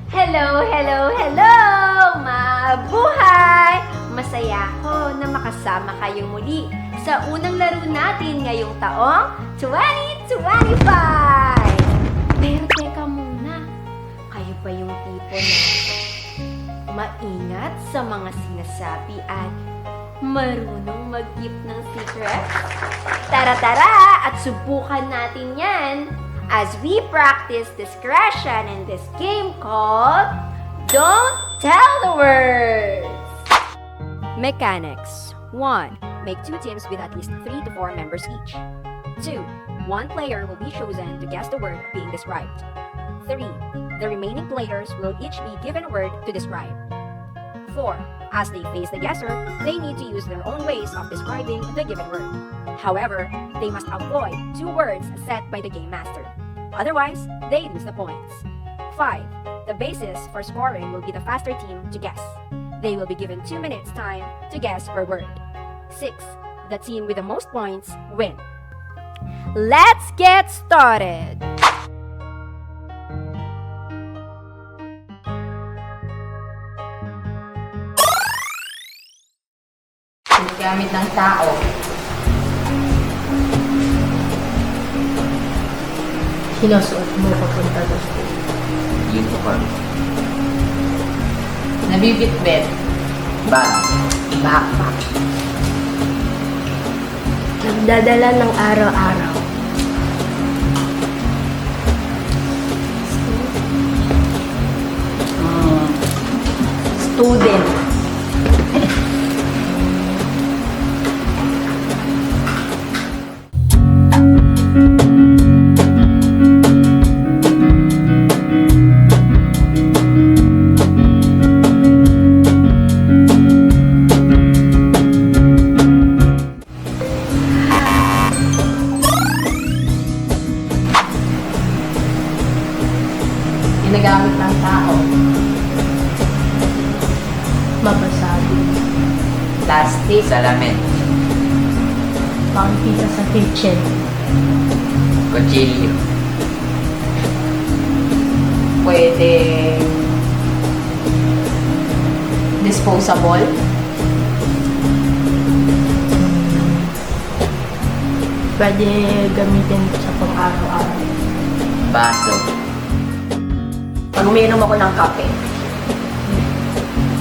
Hello, hello, hello! Mabuhay! Masaya ako na makasama kayo muli sa unang laro natin ngayong taong 2025! Pero teka muna, kayo ba yung tipo na maingat sa mga sinasabi at marunong mag-keep ng secret? Tara-tara at subukan natin yan as we practice discretion in this game called Don't Tell the Words. Mechanics. 1. Make 2 teams with at least 3 to 4 members each. 2. One player will be chosen to guess the word being described. 3. The remaining players will each be given a word to describe. 4. As they face the guesser, they need to use their own ways of describing the given word. However, they must avoid 2 words set by the game master. Otherwise, they lose the points. 5. The basis for scoring will be the faster team to guess. They will be given 2 minutes time to guess per word. 6. The team with the most points win. Let's get started! Gamit ng tao. Sinusuot mo papunta sa school. Uniform. Nabibitbit. Bag. Backpack. Nagdadala ng araw-araw. Student. Ginagamit ng tao. Mabasabi. Plastic. Salamin. Pangkita sa kitchen. Kutsilyo. Pwede disposable. Pwede gamitin sa pang-araw-araw. Baso. Pag umiinom ako ng kape,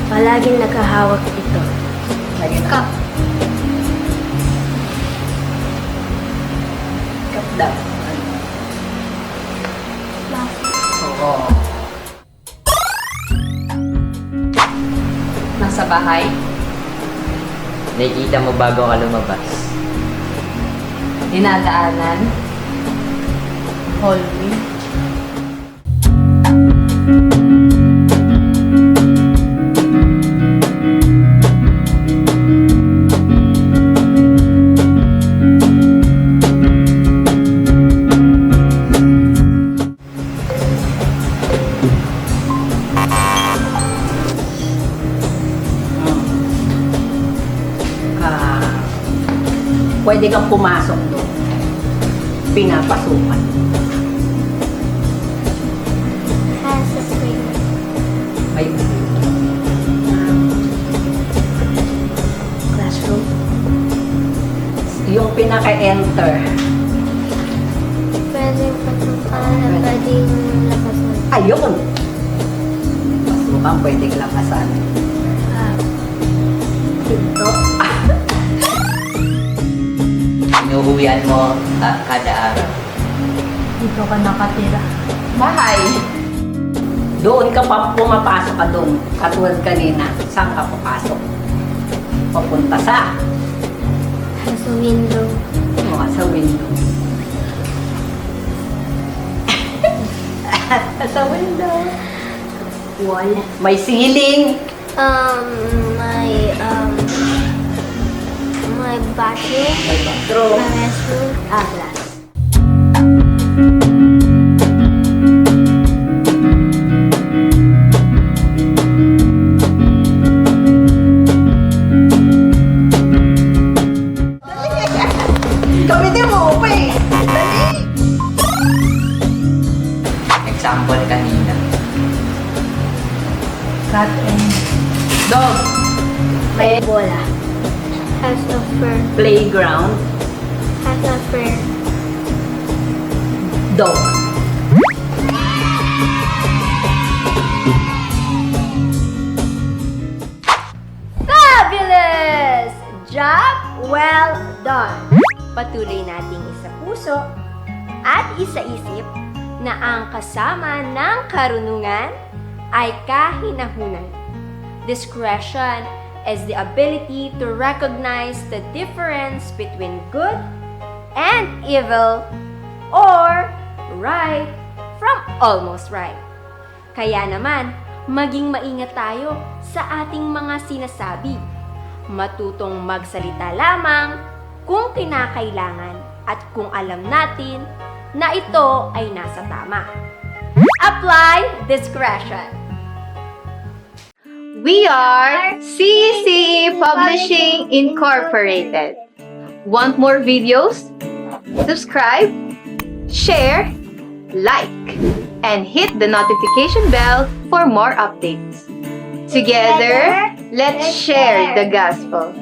Palaging nakahawak ito. lagyan ng cup. Cup daw. Oo. Nasa bahay, Nakikita mo bago ka lumabas. dinadaanan, hallway, pwede kang pumasok doon. Pinapasukan. Has a screen. May classroom. Yung pinaka-enter. Pwedeng pasukan, pwedeng labasan. Ayun! Pasukan, pwedeng lakasan. Pinto. Inuhuyan mo kada araw. Dito ka nakatira. Bahay. Doon ka pa pumapasok ka doon. Katulad kanina. Saan ka papasok? Papunta sa Sa window. mga sa window. Sa window. Wall. May ceiling. My bathroom. May bathroom. My restroom. Glass. Gamitin mo, upe! Dali! Example kanina. cat and Dog. May bola. Has a fur. Playground. Has a fur. Dog. Fabulous! Job well done! Patuloy nating isa puso at isa-isip na ang kasama ng karunungan ay kahinahunan. Discretion is the ability to recognize the difference between good and evil or right from almost right. Kaya naman, maging maingat tayo sa ating mga sinasabi. Matutong magsalita lamang kung kinakailangan at kung alam natin na ito ay nasa tama. Apply discretion. We are CECE Publishing Incorporated. Want more videos? Subscribe, share, like, and hit the notification bell for more updates. Together, let's share the gospel.